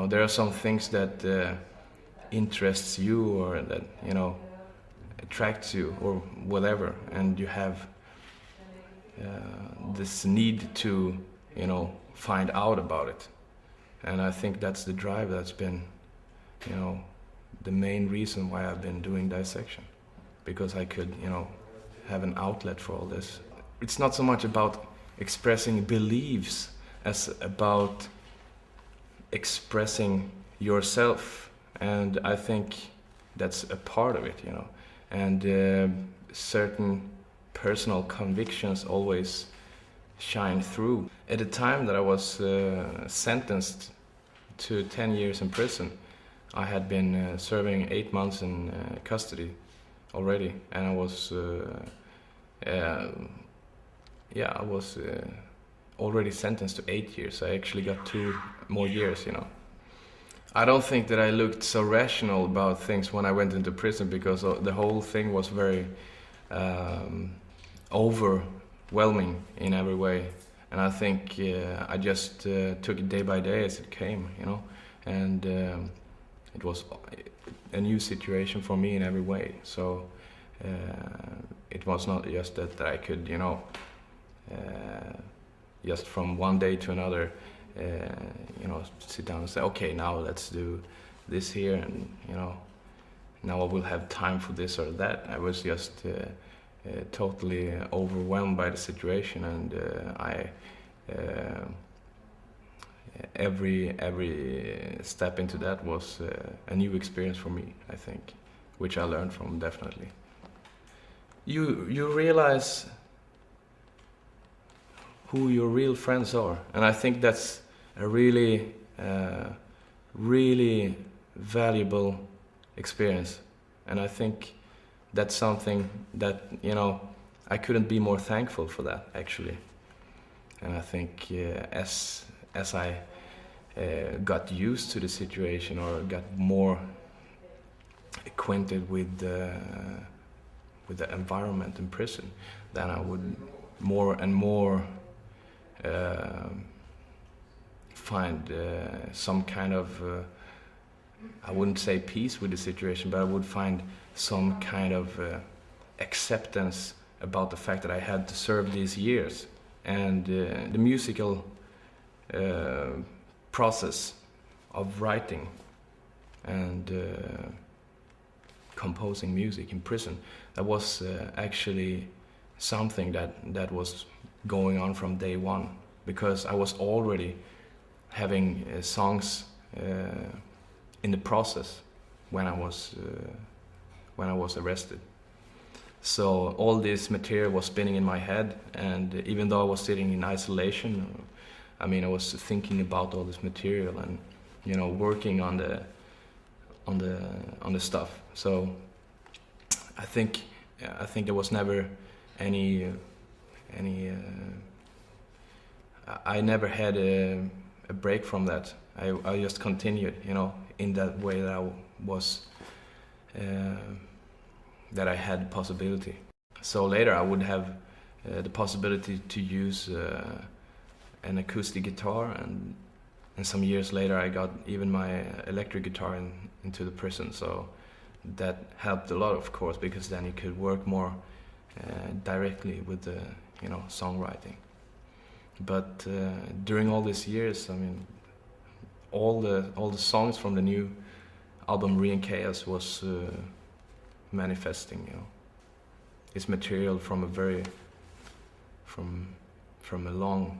there are some things that interests you or that attracts you or whatever, and you have this need to find out about it. And I think that's the drive that's been the main reason why I've been doing Dissection, because I could have an outlet for all this. It's not so much about expressing beliefs as about expressing yourself, and I think that's a part of it, and certain personal convictions always shine through. At the time that I was sentenced to 10 years in prison, I had been serving 8 months in custody already, and I was already sentenced to 8 years. I actually got 2 more years, I don't think that I looked so rational about things when I went into prison, because the whole thing was very overwhelming in every way. And I think I just took it day by day as it came, and it was a new situation for me in every way. So it was not just that I could, just from one day to another, sit down and say, okay, now let's do this here, and now I will have time for this or that. I was just totally overwhelmed by the situation, and every step into that was a new experience for me, I think, which I learned from, definitely. You realize who your real friends are, and I think that's a really valuable experience, and I think that's something that I couldn't be more thankful for that, actually. And I think as I got used to the situation, or got more acquainted with the environment in prison, then I would more and more find some kind of, I wouldn't say peace with the situation, but I would find some kind of acceptance about the fact that I had to serve these years. And the musical process of writing and composing music in prison, that was actually something that was going on from day one, because I was already having songs in the process when I was arrested. So all this material was spinning in my head, and even though I was sitting in isolation, I was thinking about all this material and working on the stuff. So I think there was never any I never had a break from that. I just continued, in that way that I was that I had the possibility. So later I would have the possibility to use an acoustic guitar, and some years later I got even my electric guitar into the prison. So that helped a lot, of course, because then you could work more directly with the songwriting. But during all these years, all the songs from the new album Re and Chaos was manifesting, It's material from a long,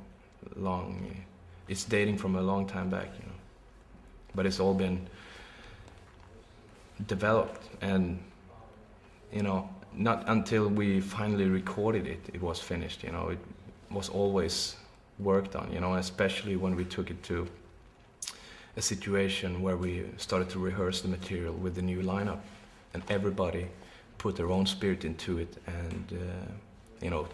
it's dating from a long time back, But it's all been developed, and not until we finally recorded it, it was finished, It was always worked on, especially when we took it to a situation where we started to rehearse the material with the new lineup, and everybody put their own spirit into it, and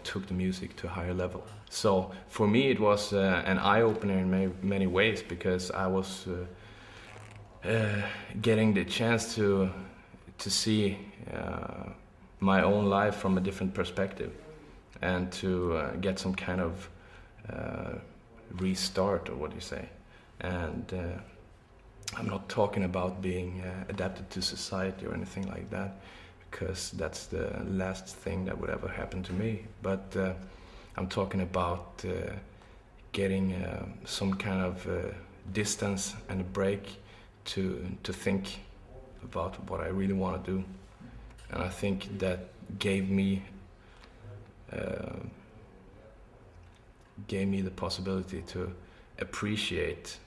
took the music to a higher level. So for me it was an eye-opener in many ways, because I was getting the chance to see my own life from a different perspective, and to get some kind of restart, or what do you say. And I'm not talking about being adapted to society or anything like that, because that's the last thing that would ever happen to me. But I'm talking about getting some kind of distance and a break to think about what I really want to do. And I think that gave me the possibility to appreciate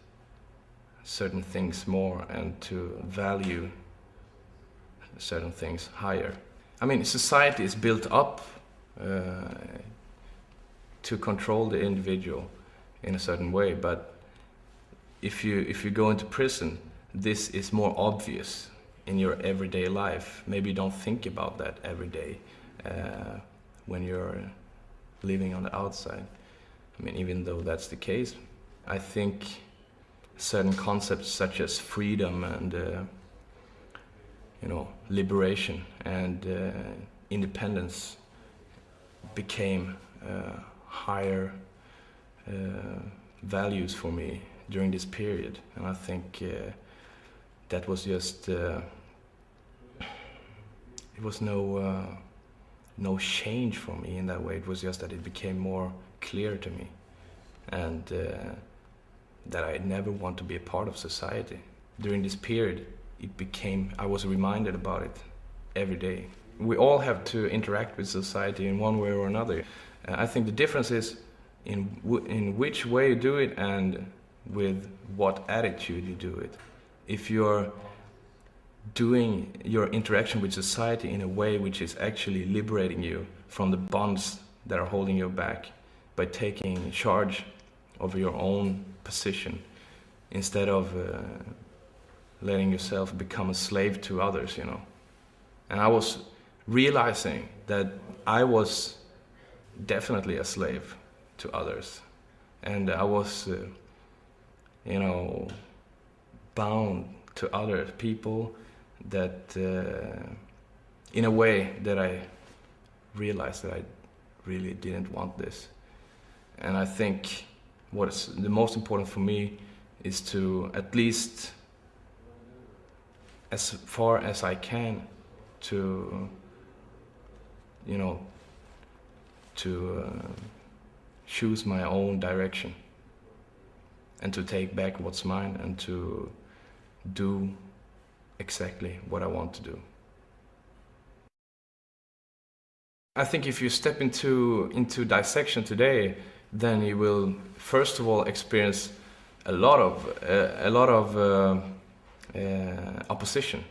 certain things more and to value certain things higher. I mean, society is built up to control the individual in a certain way, but if you go into prison, this is more obvious in your everyday life. Maybe you don't think about that every day when you're living on the outside. I mean, even though that's the case, I think certain concepts such as freedom and liberation and independence became higher values for me during this period. And I think that was just it was no change for me in that way. It was just that it became more clear to me, and that I never want to be a part of society. During this period, I was reminded about it every day. We all have to interact with society in one way or another. I think the difference is in which way you do it and with what attitude you do it. If you're doing your interaction with society in a way which is actually liberating you from the bonds that are holding you back by taking charge of your own position instead of letting yourself become a slave to others, And I was realizing that I was definitely a slave to others, and I was bound to other people that in a way that I realized that I really didn't want this. And I think what's the most important for me is to, at least as far as I can, to choose my own direction and to take back what's mine and to do exactly what I want to do. I think if you step into Dissection today, then you will first of all experience a lot of opposition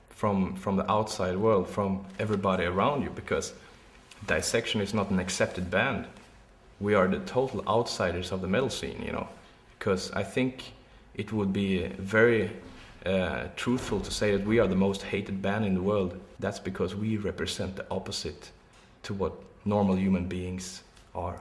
from the outside world, from everybody around you, because Dissection is not an accepted band. We are the total outsiders of the metal scene, because I think it would be very truthful to say that we are the most hated band in the world. That's because we represent the opposite to what normal human beings are.